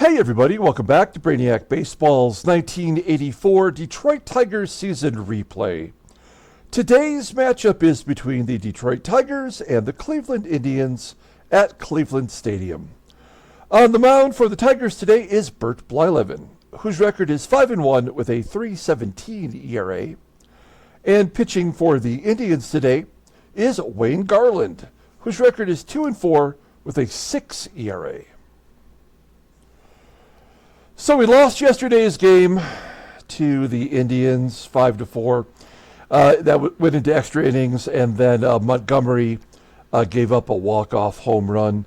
Hey everybody, welcome back to Brainiac Baseball's 1984 Detroit Tigers season replay. Today's matchup is between the Detroit Tigers and the Cleveland Indians at Cleveland Stadium. On the mound for the Tigers today is Bert Blyleven, whose record is 5-1 with a 3.17 ERA. And pitching for the Indians today is Wayne Garland, whose record is 2-4 with a 6 ERA. So we lost yesterday's game to the Indians 5-4. That went into extra innings, and then Montgomery gave up a walk-off home run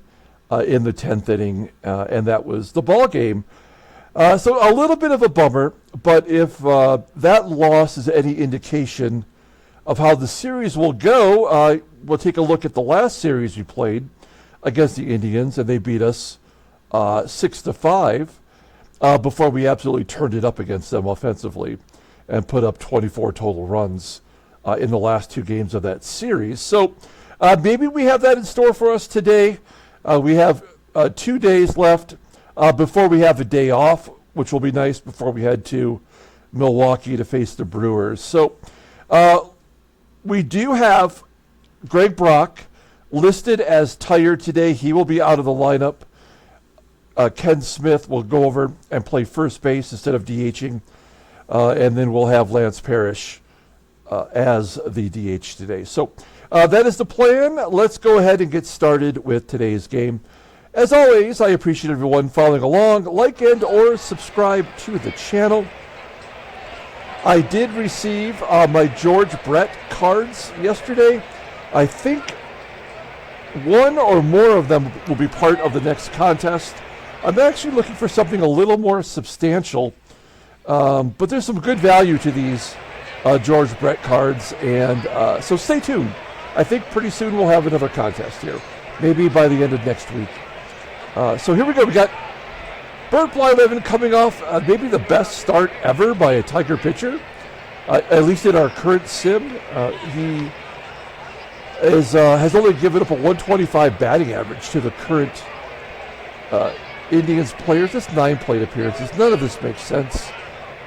in the 10th inning, and that was the ball game. So a little bit of a bummer, but if that loss is any indication of how the series will go, we'll take a look at the last series we played against the Indians, and they beat us 6-5. Before we absolutely turned it up against them offensively and put up 24 total runs in the last two games of that series. So maybe we have that in store for us today. We have 2 days left before we have a day off, which will be nice before we head to Milwaukee to face the Brewers. So we do have Greg Brock listed as tired today. He will be out of the lineup. Ken Smith will go over and play first base instead of DHing, and then we'll have Lance Parrish as the DH today. So that is the plan. Let's go ahead and get started with today's game. As always, I appreciate everyone following along. Like and or subscribe to the channel. I did receive my George Brett cards yesterday. I think one or more of them will be part of the next contest. I'm actually looking for something a little more substantial, but there's some good value to these George Brett cards, and so stay tuned. I think pretty soon we'll have another contest here, maybe by the end of next week. So here we go. We got Bert Blyleven coming off maybe the best start ever by a Tiger pitcher, at least in our current sim. He has only given up a 125 batting average to the current Indians players. That's 9 plate appearances. None of this makes sense.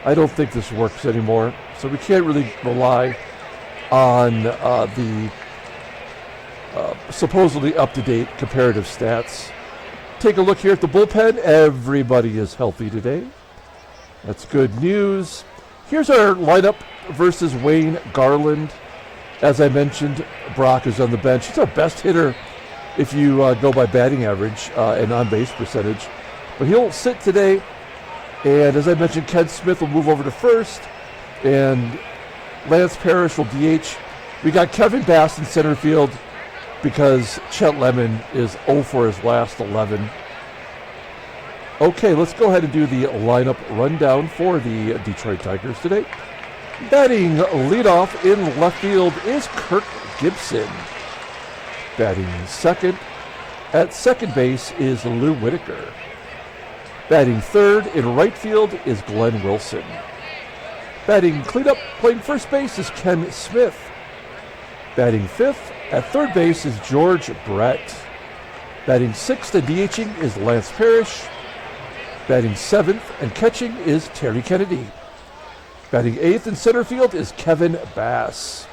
I don't think this works anymore. So we can't really rely on the supposedly up-to-date comparative stats. Take a look here at the bullpen. Everybody is healthy today. That's good news. Here's our lineup versus Wayne Garland. As I mentioned, Brock is on the bench. He's our best hitter if you go by batting average and on-base percentage. But he'll sit today, and as I mentioned, Ken Smith will move over to first, and Lance Parrish will DH. We got Kevin Bass in center field because Chet Lemon is 0 for his last 11. Okay, let's go ahead and do the lineup rundown for the Detroit Tigers today. Batting leadoff in left field is Kirk GIBSON. Batting second at second base is Lou Whitaker. Batting third in right field is Glenn Wilson. Batting cleanup playing first base is Ken Smith. Batting fifth at third base is George Brett. Batting sixth and DHing is Lance Parrish. Batting seventh and catching is Terry Kennedy. Batting eighth in center field is Kevin Bass.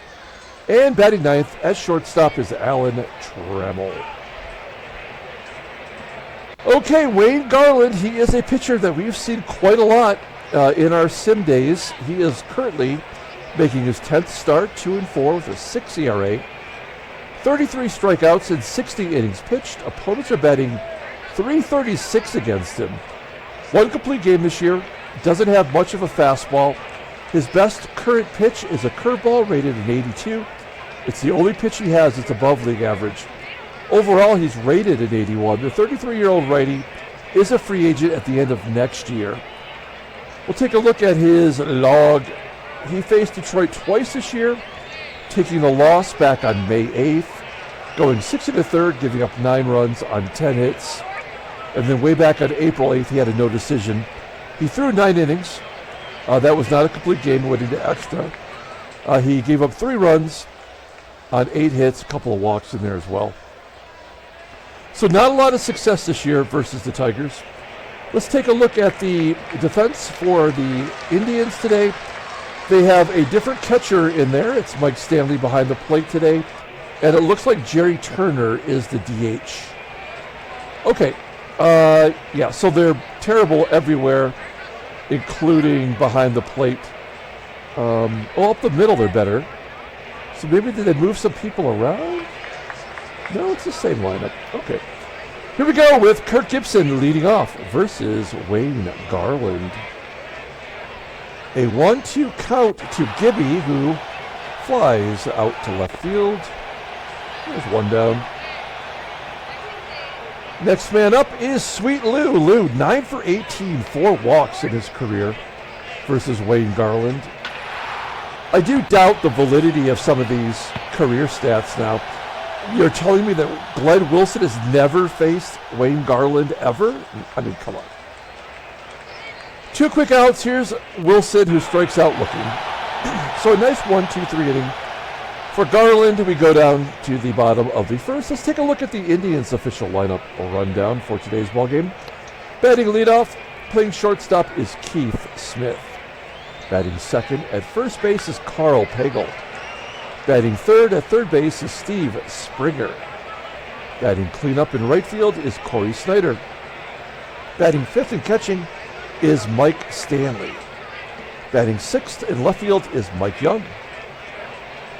And batting ninth at shortstop is Alan Trammell. Okay, Wayne Garland, he is a pitcher that we've seen quite a lot in our sim days. He is currently making his 10th start, 2-4 with a 6 ERA, 33 strikeouts in 60 innings pitched. Opponents are batting .336 against him. One complete game this year, doesn't have much of a fastball. His best current pitch is a curveball rated an 82. It's the only pitch he has that's above league average. Overall, he's rated at 81. The 33-year-old righty is a free agent at the end of next year. We'll take a look at his log. He faced Detroit twice this year, taking the loss back on May 8th, going 6 1/3, giving up 9 runs on 10 hits. And then way back on April 8th, he had a no decision. He threw 9 innings. That was not a complete game, went into extra. He gave up 3 runs on 8 hits, a couple of walks in there as well. So not a lot of success this year versus the Tigers. Let's take a look at the defense for the Indians today. They have a different catcher in there. It's Mike Stanley behind the plate today. And it looks like Jerry Turner is the DH. Okay. Yeah, so they're terrible everywhere, including behind the plate. Up the middle they're better. So maybe did they move some people around? No, it's the same lineup. Okay. Here we go with Kirk GIBSON leading off versus Wayne Garland. A 1-2 count to Gibby, who flies out to left field. There's one down. Next man up is Sweet Lou. Lou, 9 for 18, 4 walks in his career versus Wayne Garland. I do doubt the validity of some of these career stats now. You're telling me that Glenn Wilson has never faced Wayne Garland ever? I mean, come on. 2 quick outs. Here's Wilson, who strikes out looking. So a nice 1-2-3 inning. For Garland, we go down to the bottom of the first. Let's take a look at the Indians' official lineup rundown for today's ballgame. Batting leadoff, playing shortstop is Keith Smith. Batting second at first base is Karl PAGEL. Batting third at third base is Steve Springer. Batting cleanup in right field is Cory SNYDER. Batting fifth and catching is Mike Stanley. Batting sixth in left field is Mike Young.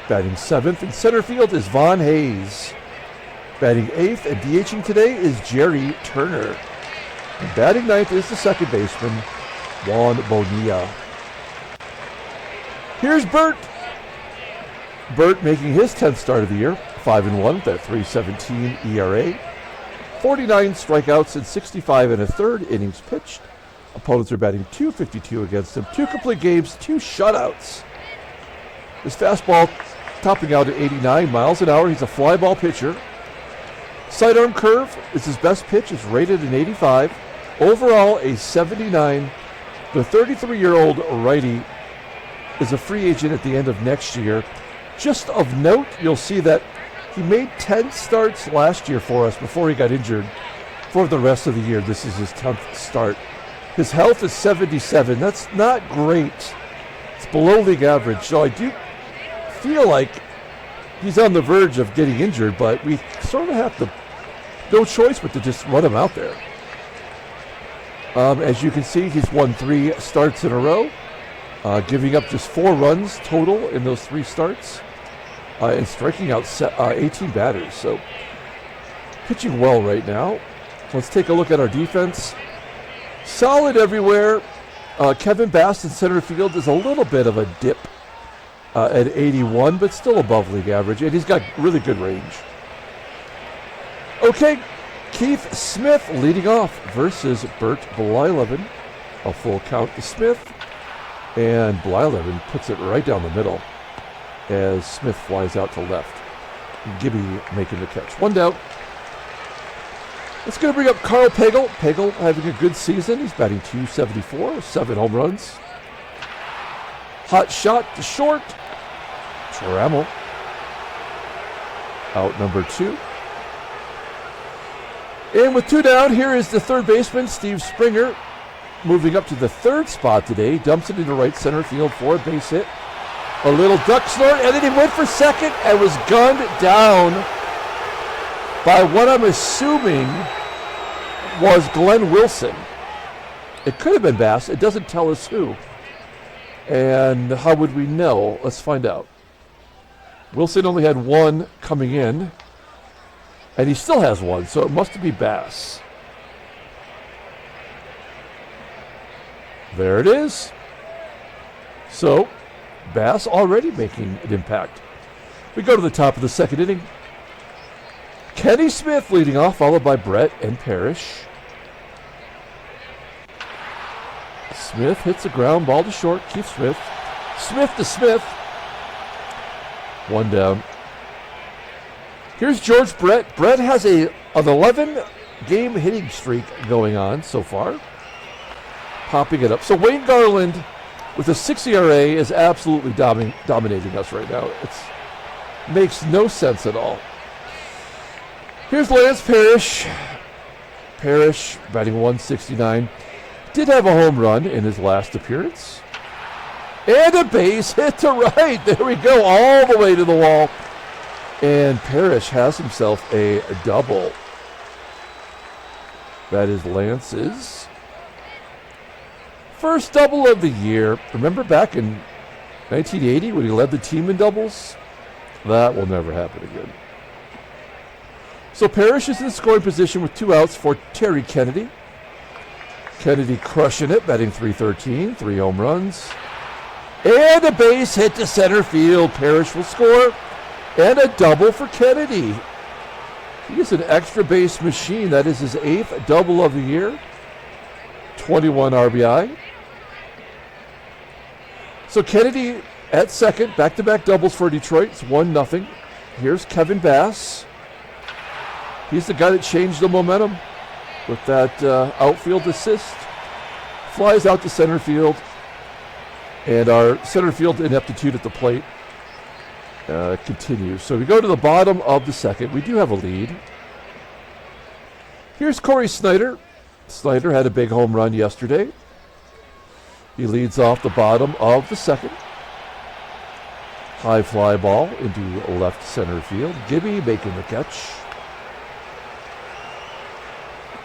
Batting seventh in center field is Von Hayes. Batting eighth and DHing today is Jerry Turner. And batting ninth is the second baseman, Juan Bonillia. Here's Bert. Bert making his 10th start of the year, 5-1 with that 3.17 ERA. 49 strikeouts in 65 and a third innings pitched. Opponents are batting .252 against him. 2 complete games, 2 shutouts. His fastball topping out at 89 miles an hour. He's a fly ball pitcher. Sidearm curve is his best pitch. It's rated an 85. Overall, a 79. The 33-year-old righty is a free agent at the end of next year. Just of note, you'll see that he made 10 starts last year for us before he got injured. For the rest of the year, this is his 10th start. His health is 77. That's not great. It's below league average. So I do feel like he's on the verge of getting injured, but we sort of have no choice but to just run him out there. As you can see, he's won 3 starts in a row, giving up just 4 runs total in those 3 starts, and striking out 18 batters. So pitching well right now. Let's take a look at our defense. Solid everywhere. Kevin Bass in center field is a little bit of a dip at 81, but still above league average, and he's got really good range. Okay, Keith Smith leading off versus Bert Blyleven. A full count to Smith, and Blyleven puts it right down the middle as Smith flies out to left. Gibby making the catch. 1 down. It's going to bring up Karl PAGEL. PAGEL having a good season. He's batting .274, 7 home runs. Hot shot to short. TRAMMELL. Out number 2. And with 2 down, here is the third baseman, Steve Springer, moving up to the 3rd spot today. Dumps it into right center field for a base hit. A little duck snort, and then he went for second and was gunned down by what I'm assuming was Glenn Wilson. It could have been Bass. It doesn't tell us who. And how would we know? Let's find out. Wilson only had 1 coming in, and he still has 1, so it must be Bass. There it is. So, Bass already making an impact. We go to the top of the 2nd inning. Kenny Smith leading off, followed by Brett and PARRISH. Smith hits a ground ball to short. Keith Smith. Smith to Smith. 1 down. Here's George Brett. Brett has an 11-game hitting streak going on so far. Popping it up. So Wayne Garland with a 6 ERA is absolutely dominating us right now. It makes no sense at all. Here's Lance PARRISH. PARRISH batting .169. Did have a home run in his last appearance. And a base hit to right. There we go, all the way to the wall. And Parrish has himself a double. That is Lance's first double of the year. Remember back in 1980 when he led the team in doubles? That will never happen again. So Parrish is in scoring position with 2 outs for Terry Kennedy. Kennedy crushing it, batting .313, 3 home runs. And a base hit to center field. Parrish will score. And a double for Kennedy. He is an extra base machine. That is his 8th double of the year. 21 RBI. So Kennedy at second, back-to-back doubles for Detroit. It's 1-0. Here's Kevin Bass. He's the guy that changed the momentum with that outfield assist. Flies out to center field. And our center field ineptitude at the plate continues. So we go to the bottom of the second. We do have a lead. Here's Cory SNYDER. SNYDER had a big home run yesterday. He leads off the bottom of the second. High fly ball into left center field. Gibby making the catch.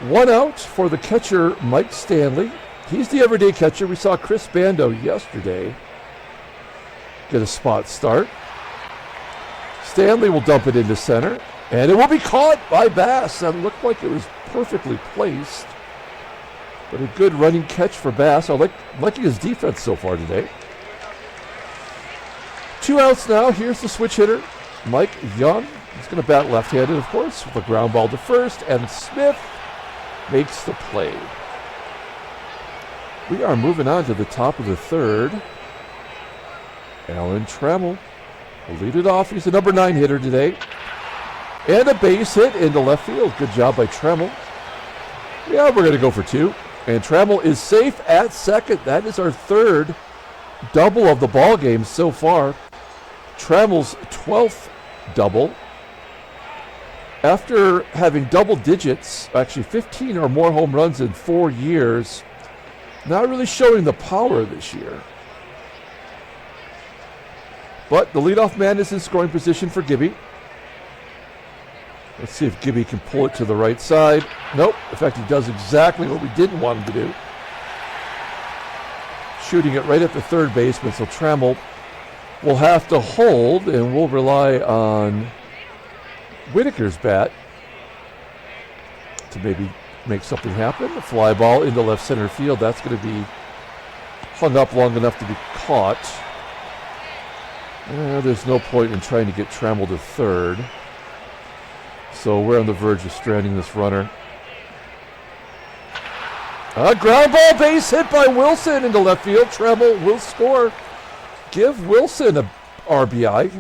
1 out for the catcher, Mike Stanley. He's the everyday catcher. We saw Chris Bando yesterday get a spot start. Stanley will dump it into center, and it will be caught by Bass. That looked like it was perfectly placed, but a good running catch for Bass. I like his defense so far today. 2 outs now. Here's the switch hitter, Mike Young. He's going to bat left-handed, of course, with a ground ball to first, and Smith makes the play. We are moving on to the top of the third. Alan Trammell will lead it off. He's the number 9 hitter today. And a base hit into left field. Good job by Trammell. Yeah, we're going to go for 2. And Trammell is safe at second. That is our 3rd double of the ball game so far. Trammell's 12th double. After having double digits, actually 15 or more home runs in 4 years, not really showing the power this year. But the leadoff man is in scoring position for Gibby. Let's see if Gibby can pull it to the right side. Nope. In fact, he does exactly what we didn't want him to do. Shooting it right at the third baseman, so Trammell will have to hold, and we'll rely on Whitaker's bat to maybe make something happen. A fly ball into left center field. That's going to be hung up long enough to be caught. There's no point in trying to get Trammell to third. So we're on the verge of stranding this runner. A ground ball, base hit by Wilson into left field. Trammell will score. Give Wilson a RBI.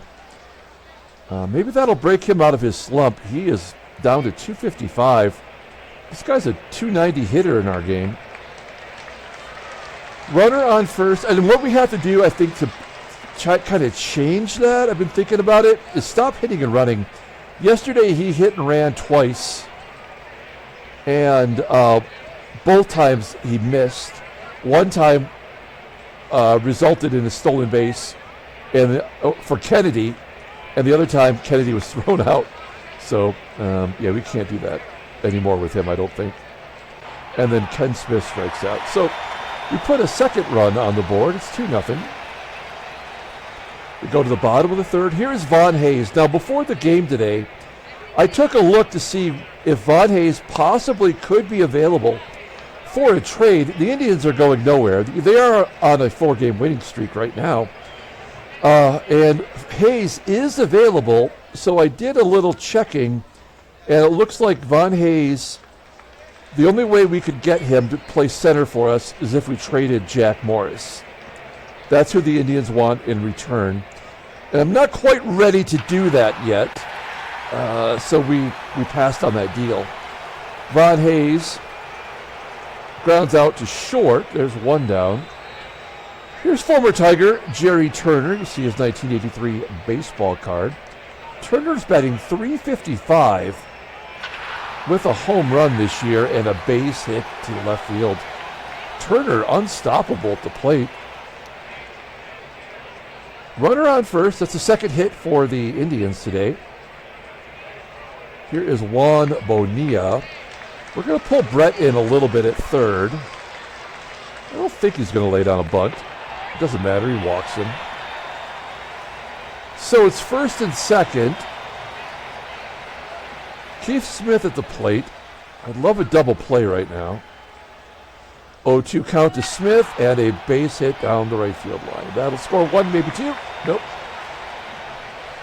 Maybe that'll break him out of his slump. He is down to 255. This guy's a 290 hitter in our game. Runner on first. And what we have to do, I think, to kind of change that, I've been thinking about it, is stop hitting and running. Yesterday he hit and ran twice. And both times he missed. One time resulted in a stolen base and for Kennedy. And the other time, Kennedy was thrown out. So, yeah, we can't do that anymore with him, I don't think. And then Ken Smith strikes out. So, we put a second run on the board. It's 2-0. We go to the bottom of the third. Here is Von Hayes. Now, before the game today, I took a look to see if Von Hayes possibly could be available for a trade. The Indians are going nowhere. They are on a 4-game winning streak right now. And Hayes is available, so I did a little checking, and it looks like Von Hayes, the only way we could get him to play center for us is if we traded Jack Morris. That's who the Indians want in return. And I'm not quite ready to do that yet, so we passed on that deal. Von Hayes grounds out to short. There's one down. Here's former Tiger Jerry Turner. You see his 1983 baseball card. Turner's batting .355 with a home run this year and a base hit to left field. Turner unstoppable at the plate. Runner on first. That's the second hit for the Indians today. Here is Juan Bonilla. We're going to pull Bert in a little bit at third. I don't think he's going to lay down a bunt. It doesn't matter. He walks him. So it's first and second. Keith Smith at the plate. I'd love a double play right now. 0-2 count to Smith and a base hit down the right field line. That'll score one, maybe two. Nope.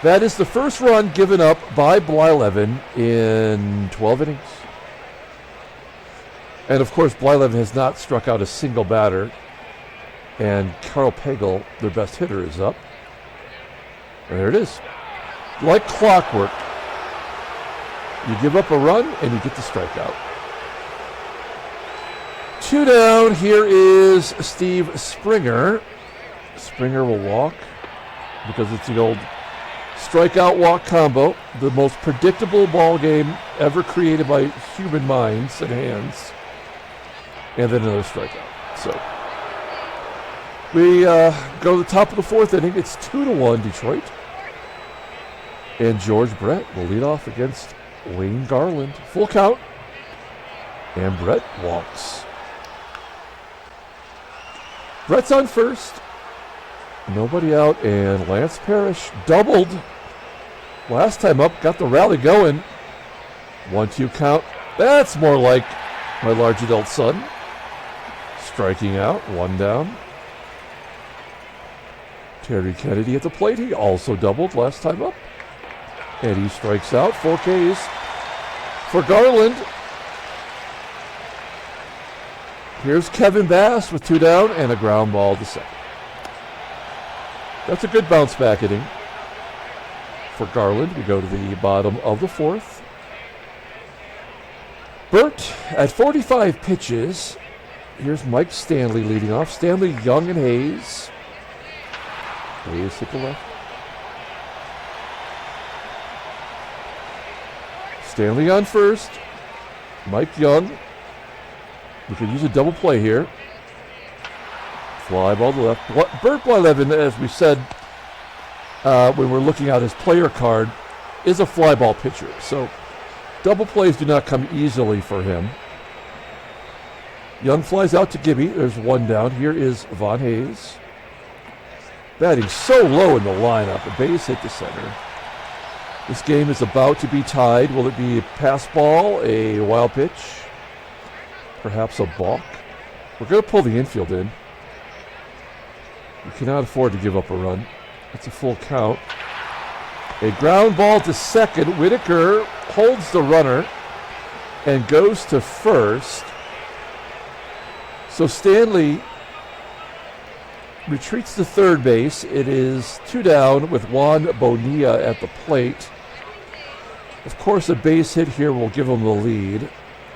That is the first run given up by Blyleven in 12 innings. And of course, Blyleven has not struck out a single batter. And Karl PAGEL, their best hitter, is up. And there it is. Like clockwork. You give up a run and you get the strikeout. 2 down. Here is Steve Springer. Springer will walk because it's the old strikeout walk combo. The most predictable ball game ever created by human minds and hands. And then another strikeout. So we go to the top of the fourth inning. It's 2-1 Detroit. And George Brett will lead off against Wayne Garland. Full count. And Brett walks. Brett's on first. Nobody out. And Lance Parrish doubled. Last time up. Got the rally going. 1-2 count. That's more like my large adult son. Striking out. 1 down. Terry Kennedy at the plate. He also doubled last time up. And he strikes out. 4 Ks for Garland. Here's Kevin Bass with 2 down and a ground ball to second. That's a good bounce back inning for Garland. We go to the bottom of the fourth. Bert at 45 pitches. Here's Mike Stanley leading off. Stanley, Young, and Hayes. Hayes hit the left. Stanley on first. Mike Young. We could use a double play here. Fly ball to the left. Bert Blyleven, as we said when we're looking at his player card, is a fly ball pitcher. So double plays do not come easily for him. Young flies out to Gibby. There's 1 down. Here is Von Hayes. Batting so low in the lineup. A base hit to center. This game is about to be tied. Will it be a pass ball, a wild pitch, perhaps a balk? We're going to pull the infield in. We cannot afford to give up a run. It's a full count. A ground ball to second. Whitaker holds the runner and goes to first. So Stanley retreats to third base. It is 2 down with Juan Bonilla at the plate. Of course, a base hit here will give him the lead.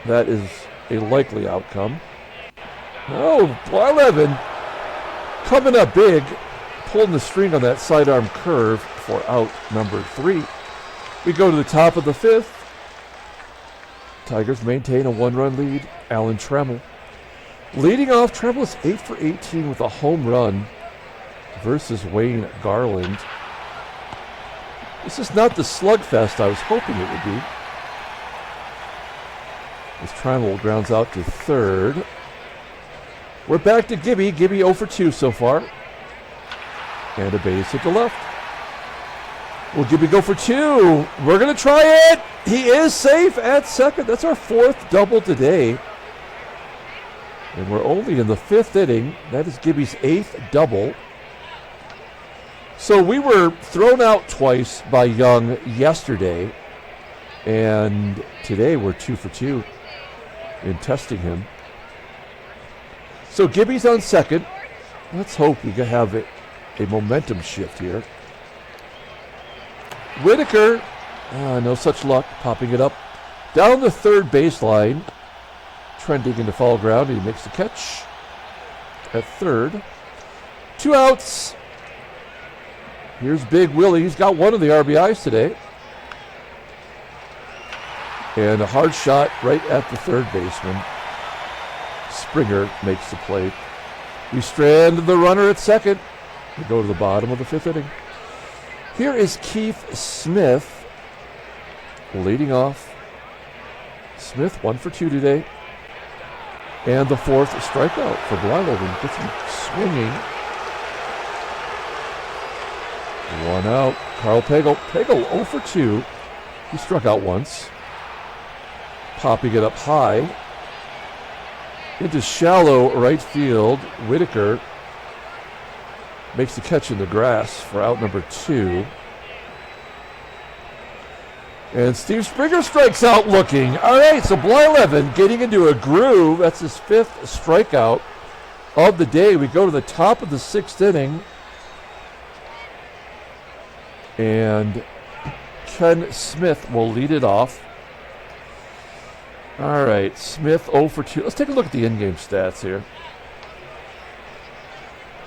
That is a likely outcome. Oh, Blyleven coming up big, pulling the string on that sidearm curve for out number 3. We go to the top of the 5th. Tigers maintain a 1-run lead. Alan Trammell. Leading off, Trammell is 8 for 18 with a home run versus Wayne Garland. This is not the slugfest I was hoping it would be. As Trammell grounds out to third. We're back to Gibby. Gibby 0 for 2 so far. And a base hit to left. Will Gibby go for 2? We're going to try it. He is safe at second. That's our 4th double today. And we're only in the 5th inning. That is Gibby's 8th double. So we were thrown out twice by Young yesterday. And today we're 2 for 2 in testing him. So Gibby's on second. Let's hope we can have a momentum shift here. Whitaker, no such luck, popping it up down the third baseline. Trending into foul ground. He makes the catch at third. 2 outs. Here's Big Willie. He's got 1 of the RBIs today. And a hard shot right at the third baseman. Springer makes the play. We strand the runner at second. We go to the bottom of the 5th inning. Here is Keith Smith leading off. Smith 1 for 2 today. And the 4th strikeout for Blyleven. Gets him swinging. 1 out. Karl Pagel. Pagel 0 for 2. He struck out once. Popping it up high. Into shallow right field. Whitaker makes the catch in the grass for out number 2. And Steve Springer strikes out looking. All right, so Blyleven getting into a groove. That's his 5th strikeout of the day. We go to the top of the 6th inning. And Ken Smith will lead it off. All right, Smith 0 for 2. Let's take a look at the in-game stats here.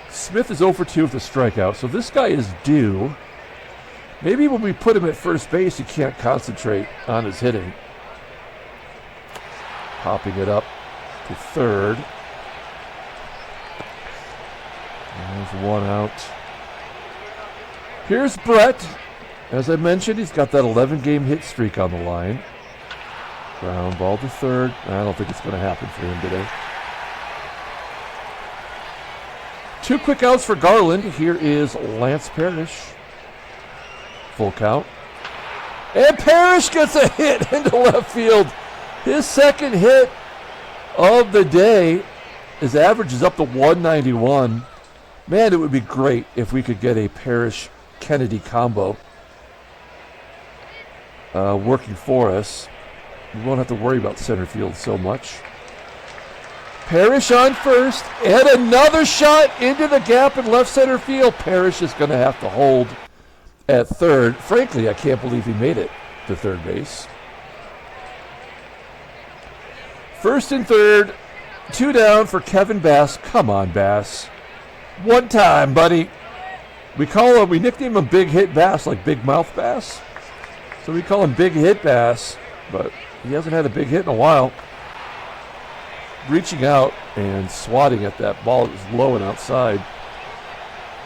Smith is 0 for 2 with a strikeout, so this guy is due. Maybe when we put him at first base, he can't concentrate on his hitting. Popping it up to third. There's 1 out. Here's Bert. As I mentioned, he's got that 11-game hit streak on the line. Ground ball to third. I don't think it's going to happen for him today. 2 quick outs for Garland. Here is Lance Parrish. Full count. And Parrish gets a hit into left field. His 2nd hit of the day. His average is up to 191. Man, it would be great if we could get a Parrish-Kennedy combo working for us. We won't have to worry about center field so much. Parrish on first, and another shot into the gap in left center field. Parrish is going to have to hold at third. Frankly, I can't believe he made it to third base. First and third, 2 down for Kevin Bass. Come on, Bass. 1 time, buddy. We nickname him Big Hit Bass, like Big Mouth Bass. So we call him Big Hit Bass, but he hasn't had a big hit in a while. Reaching out and swatting at that ball that was low and outside.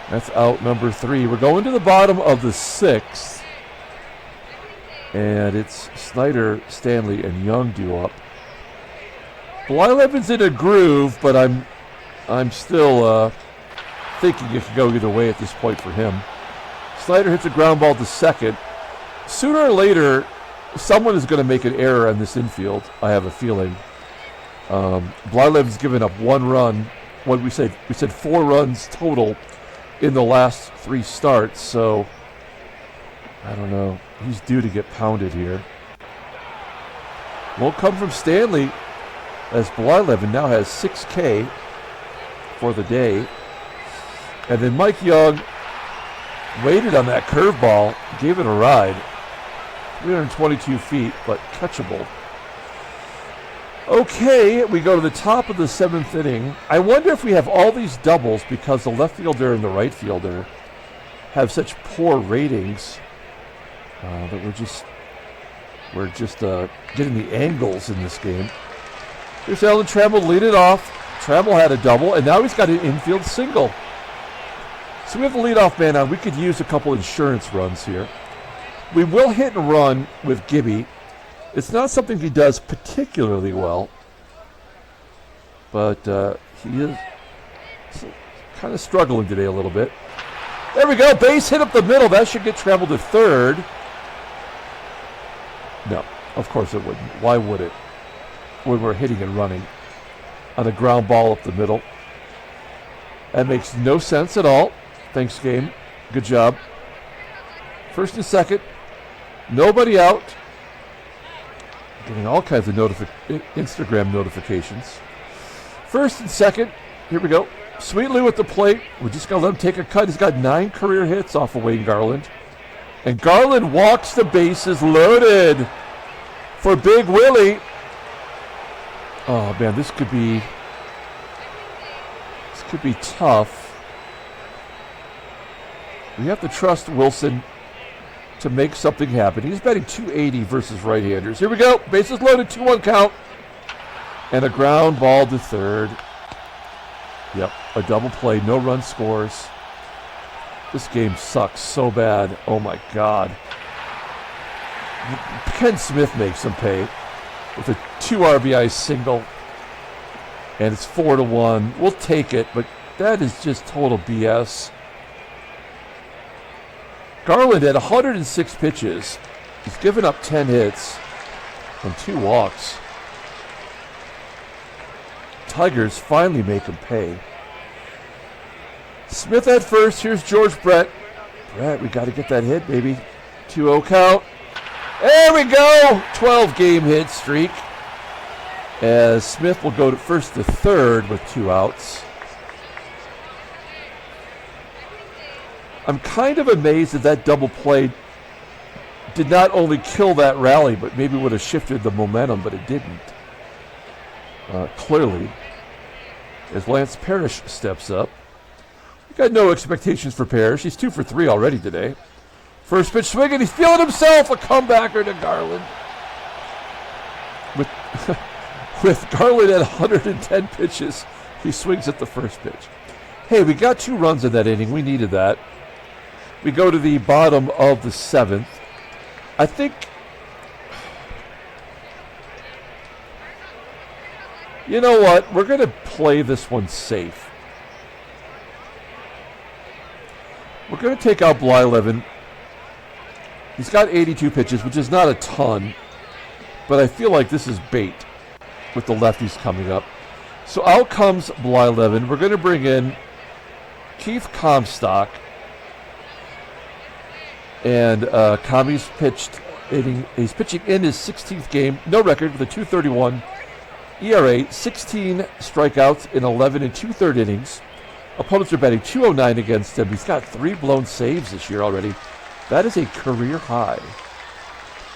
That's out number 3. We're going to the bottom of the 6th. And it's SNYDER, Stanley, and Young due up. Blyleven's in a groove, but I'm still thinking it could go either way at this point for him. SNYDER hits a ground ball to second. Sooner or later, someone is going to make an error on this infield, I have a feeling. Blyleven's given up 1 run. What we said 4 runs total in the last 3 starts, so I don't know. He's due to get pounded here. Won't come from Stanley, as Blyleven now has 6K for the day. And then Mike Young waited on that curveball, gave it a ride. 322 feet, but catchable. Okay, we go to the top of the 7th inning. I wonder if we have all these doubles because the left fielder and the right fielder have such poor ratings that we're just getting the angles in this game. Here's Alan Trammell lead it off. Trammell had a double, and now he's got an infield single. So we have the leadoff man on. We could use a couple insurance runs here. We will hit and run with Gibby. It's not something he does particularly well, but he is kind of struggling today a little bit. There we go, base hit up the middle. That should get Trammell to third. No, of course it wouldn't. Why would it? When we're hitting and running on a ground ball up the middle. That makes no sense at all. Thanks, game. Good job. First and second. Nobody out. Getting all kinds of Instagram notifications. First and second. Here we go. Sweet Lou at the plate. We're just going to let him take a cut. He's got 9 career hits off of Wayne Garland. And Garland walks the bases loaded for Big Willie. Oh, man, this could be tough. We have to trust Wilson to make something happen. He's batting .280 versus right-handers. Here we go. Bases loaded, 2-1 count. And a ground ball to third. Yep, a double play, no run scores. This game sucks so bad. Oh my God. Ken Smith makes him pay with a 2 RBI single. And it's 4-1. We'll take it, but that is just total BS. Garland had 106 pitches. He's given up 10 hits and 2 walks. Tigers finally make him pay. Smith at first. Here's George Brett. Brett, we got to get that hit, baby. 2-0 count. There we go. 12-game hit streak. As Smith will go to first to third with 2 outs. I'm kind of amazed that double play did not only kill that rally, but maybe would have shifted the momentum, but it didn't. Clearly, as Lance Parrish steps up. We got no expectations for Parrish. He's 2 for 3 already today. First pitch swing, and he's feeling himself. A comebacker to Garland. With Garland at 110 pitches, he swings at the first pitch. Hey, we got 2 runs in that inning. We needed that. We go to the bottom of the 7th. I think, you know what? We're going to play this one safe. We're going to take out Blyleven. He's got 82 pitches, which is not a ton, but I feel like this is bait with the lefties coming up. So out comes Blyleven. We're going to bring in Keith Comstock. And Kami's he's pitching in his 16th game, no record with a 2.31 ERA, 16 strikeouts in 11 and 2/3 innings. Opponents are batting .209 against him. He's got 3 blown saves this year already. That is a career high.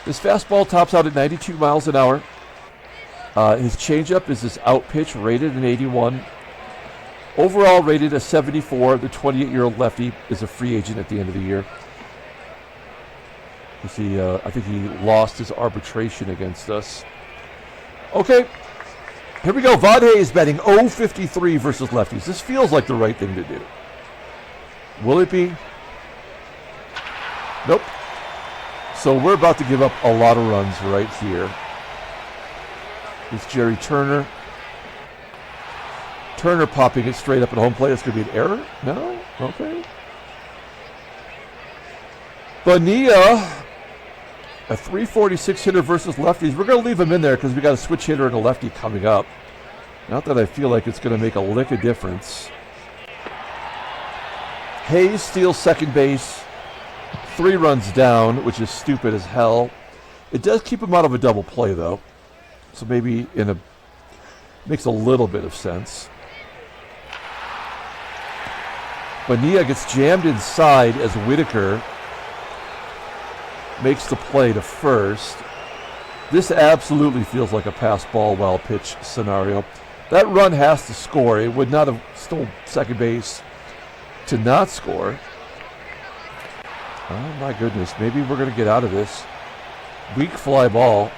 His fastball tops out at 92 miles an hour. His changeup is his out pitch, rated an 81. Overall rated a 74. The 28-year-old lefty is a free agent at the end of the year. I think he lost his arbitration against us. Okay, here we go. Vadhe is batting .053 versus lefties. This feels like the right thing to do. Will it be? Nope. So we're about to give up a lot of runs right here. It's Jerry Turner. Turner popping it straight up at home plate. It's going to be an error? No? Okay. Bonilla, a .346 hitter versus lefties. We're going to leave him in there because we got a switch hitter and a lefty coming up. Not that I feel like it's going to make a lick of difference. Hayes steals second base. 3 runs down, which is stupid as hell. It does keep him out of a double play, though. So maybe makes a little bit of sense. Bonilla gets jammed inside as Whitaker makes the play to first. This absolutely feels like a pass ball wild pitch scenario. That run has to score. It would not have stolen second base to not score. Oh my goodness, maybe we're going to get out of this. Weak fly ball.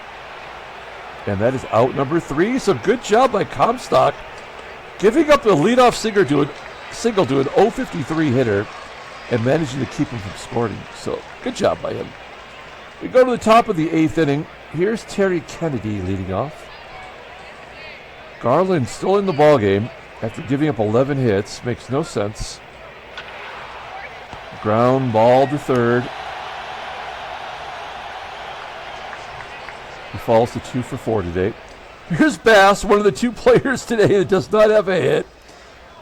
And that is out number 3. So good job by Comstock. Giving up the leadoff single to an .053 hitter and managing to keep him from scoring. So good job by him. We go to the top of the 8th inning. Here's Terry Kennedy leading off. Garland still in the ballgame after giving up 11 hits. Makes no sense. Ground ball to third. He falls to 2 for 4 today. Here's Bass, one of the 2 players today that does not have a hit.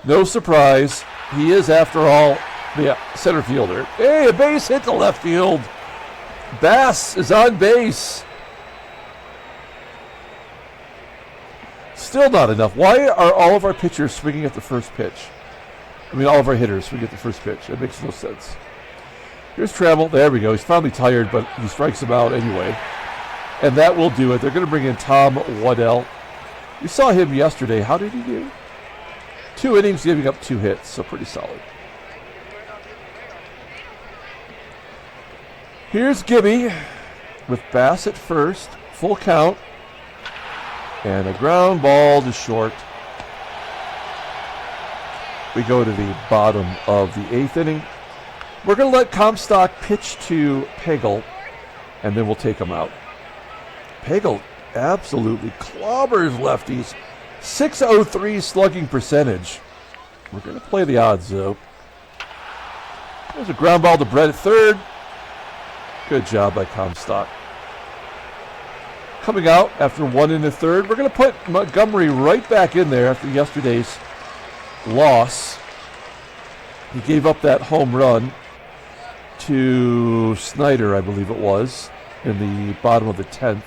No surprise. He is, after all, the center fielder. Hey, a base hit to left field. Bass is on base. Still not enough. Why are all of our pitchers swinging at the first pitch? I mean, all of our hitters swing at the first pitch. That makes no sense. Here's Trammell. There we go. He's finally tired, but he strikes him out anyway. And that will do it. They're going to bring in Tom Waddell. We saw him yesterday. How did he do? 2 innings, giving up 2 hits, so pretty solid. Here's Gibby with Bass at first. Full count. And a ground ball to short. We go to the bottom of the 8th inning. We're going to let Comstock pitch to PAGEL, and then we'll take him out. PAGEL absolutely clobbers lefties. .603 slugging percentage. We're going to play the odds, though. There's a ground ball to Bert at third. Good job by Comstock. Coming out after 1 1/3, we're going to put Montgomery right back in there after yesterday's loss. He gave up that home run to SNYDER, I believe it was, in the bottom of the 10th.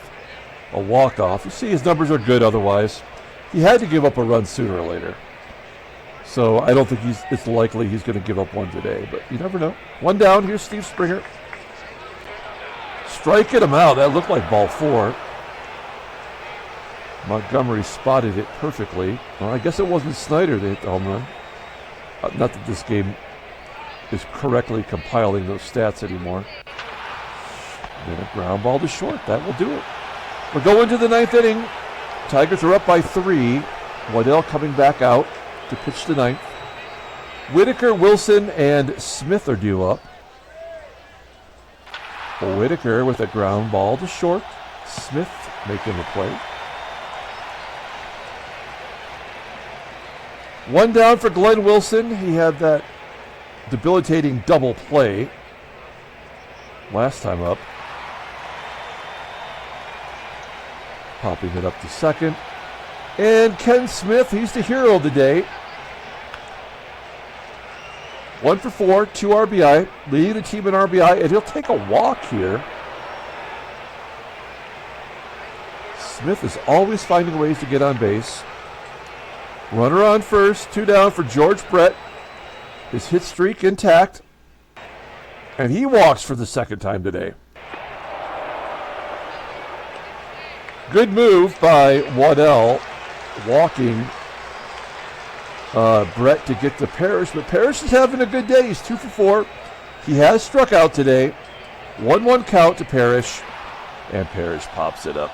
A walk-off. You see his numbers are good otherwise. He had to give up a run sooner or later. So I don't think it's likely he's going to give up one today, but you never know. 1 down. Here's Steve Springer. Striking him out. That looked like ball 4. Montgomery spotted it perfectly. Well, I guess it wasn't SNYDER that hit the home run. Not that this game is correctly compiling those stats anymore. And then a ground ball to short. That will do it. We're going to the 9th inning. Tigers are up by 3. Waddell coming back out to pitch the 9th. Whitaker, Wilson, and Smith are due up. Whitaker with a ground ball to short. Smith making the play. 1 down for Glenn Wilson. He had that debilitating double play last time up. Popping it up to second. And Ken Smith, he's the hero of the day. 1 for 4, 2 RBI, leading the team in RBI, and he'll take a walk here. Smith is always finding ways to get on base. Runner on first, 2 down for George Brett. His hit streak intact. And he walks for the 2nd time today. Good move by Waddell, walking Brett to get to Parrish, but Parrish is having a good day. He's 2 for 4. He has struck out today. 1-1 count to Parrish, and Parrish pops it up.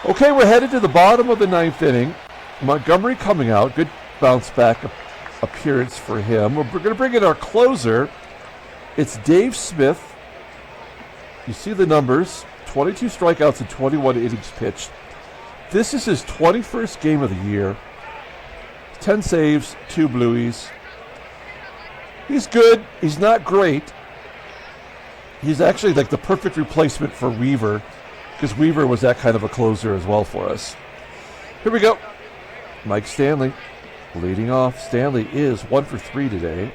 Okay, we're headed to the bottom of the 9th inning. Montgomery coming out. Good bounce back appearance for him. We're going to bring in our closer. It's Dave Smith. You see the numbers. 22 strikeouts and 21 innings pitched. This is his 21st game of the year. 10 saves, 2 blueies. He's good. He's not great. He's actually like the perfect replacement for Weaver, because Weaver was that kind of a closer as well for us. Here we go. Mike Stanley leading off. Stanley is 1 for 3 today.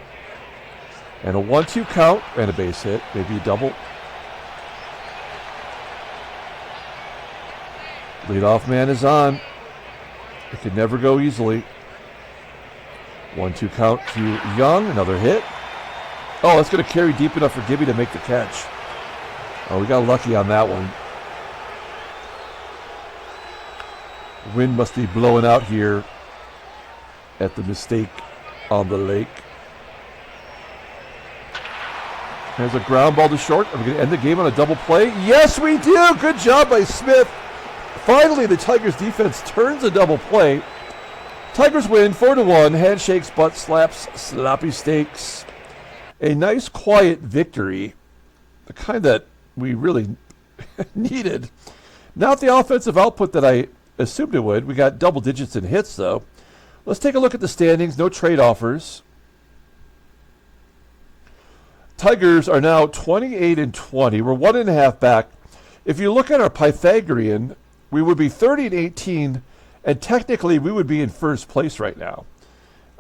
And a 1-2 count and a base hit, maybe a double. Leadoff man is on. It could never go easily. 1-2 count to Young, another hit. Oh, that's going to carry deep enough for Gibby to make the catch. Oh, we got lucky on that one. Wind must be blowing out here at the mistake on the lake. There's a ground ball to short. Are we going to end the game on a double play? Yes, we do. Good job by Smith. Finally, the Tigers defense turns a double play. Tigers win 4-1. Handshakes, butt slaps, sloppy steaks. A nice, quiet victory. The kind that we really needed. Not the offensive output that I assumed it would. We got double digits in hits, though. Let's take a look at the standings. No trade offers. Tigers are now 28-20. We're 1.5 back. If you look at our Pythagorean, we would be 30-18, and technically we would be in first place right now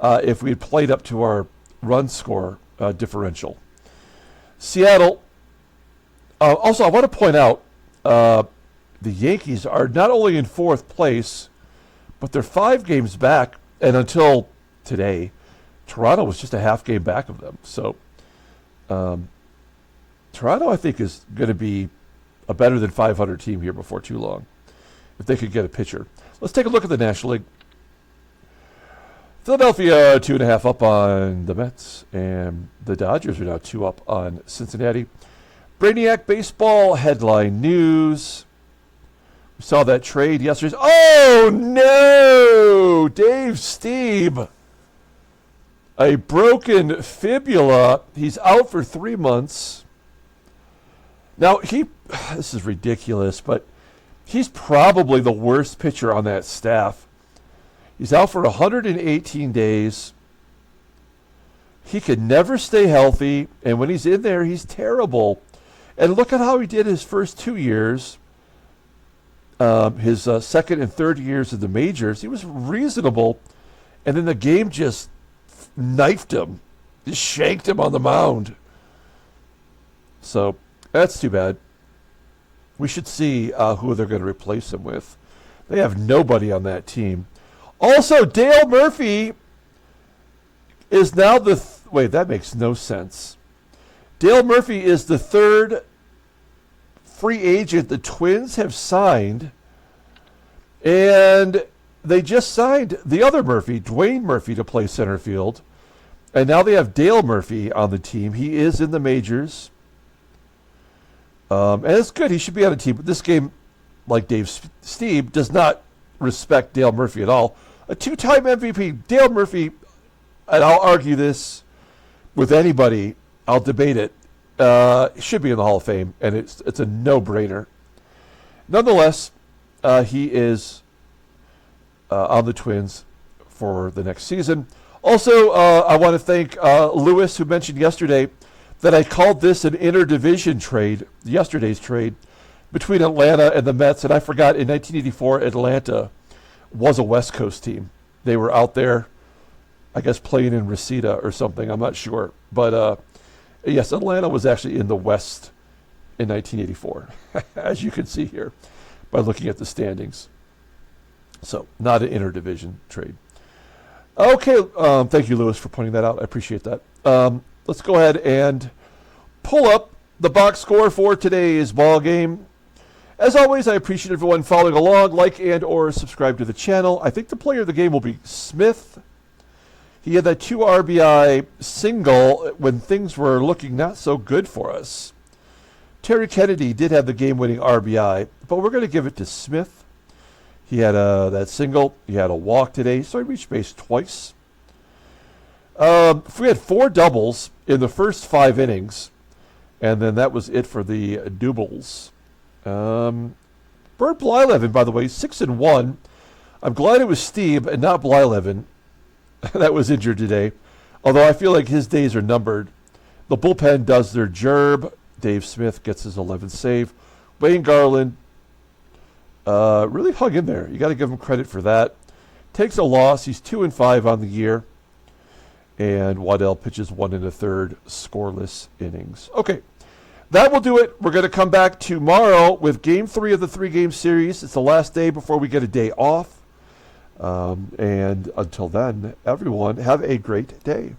if we had played up to our run score differential. Seattle. Also, I want to point out the Yankees are not only in 4th place, but they're 5 games back, and until today, Toronto was just a half game back of them. So Toronto, I think, is going to be a better than 500 team here before too long, if they could get a pitcher. Let's take a look at the National League. Philadelphia 2.5 up on the Mets, and the Dodgers are now 2 up on Cincinnati. Brainiac Baseball headline news. We saw that trade yesterday. Oh, no! Dave Stieb. A broken fibula. He's out for 3 months. Now, this is ridiculous, but he's probably the worst pitcher on that staff. He's out for 118 days. He could never stay healthy, and when he's in there, he's terrible. And look at how he did his first 2 years. His second and third years in the majors, he was reasonable, and then the game just knifed him, just shanked him on the mound. So that's too bad. We should see who they're going to replace him with. They have nobody on that team. Also, Dale Murphy is now wait, that makes no sense. Dale Murphy is the third free agent the Twins have signed, and they just signed the other Murphy, Dwayne Murphy, to play center field, and now they have Dale Murphy on the team. He is in the majors, and it's good. He should be on the team, but this game, like Dave Stieb, does not respect Dale Murphy at all. A two-time MVP, Dale Murphy, and I'll argue this with anybody, I'll debate it, should be in the Hall of Fame, and it's a no-brainer. Nonetheless, he is on the Twins for the next season. Also, I want to thank Lewis, who mentioned yesterday that I called this an interdivision trade, yesterday's trade, between Atlanta and the Mets, and I forgot in 1984 Atlanta was a West Coast team. They were out there, I guess, playing in Reseda or something. I'm not sure. But, yes, Atlanta was actually in the West in 1984, as you can see here by looking at the standings. So, not an interdivision trade. Okay, thank you, Lewis, for pointing that out. I appreciate that. Let's go ahead and pull up the box score for today's ball game. As always, I appreciate everyone following along. Like and or subscribe to the channel. I think the player of the game will be Smith. He had that 2 RBI single when things were looking not so good for us. Terry Kennedy did have the game-winning RBI, but we're going to give it to Smith. He had that single. He had a walk today, so he reached base twice. We had 4 doubles in the first 5 innings, and then that was it for the doubles. Bert Blyleven, by the way, 6-1. I'm glad it was Stieb and not Blyleven that was injured today, although I feel like his days are numbered. The bullpen does their job. Dave Smith gets his 11th save. Wayne Garland really hung in there. You got to give him credit for that. Takes a loss. He's 2-5 on the year. And Waddell pitches 1 1/3 scoreless innings. Okay, that will do it. We're going to come back tomorrow with Game 3 of the 3-game series. It's the last day before we get a day off. And until then, everyone, have a great day.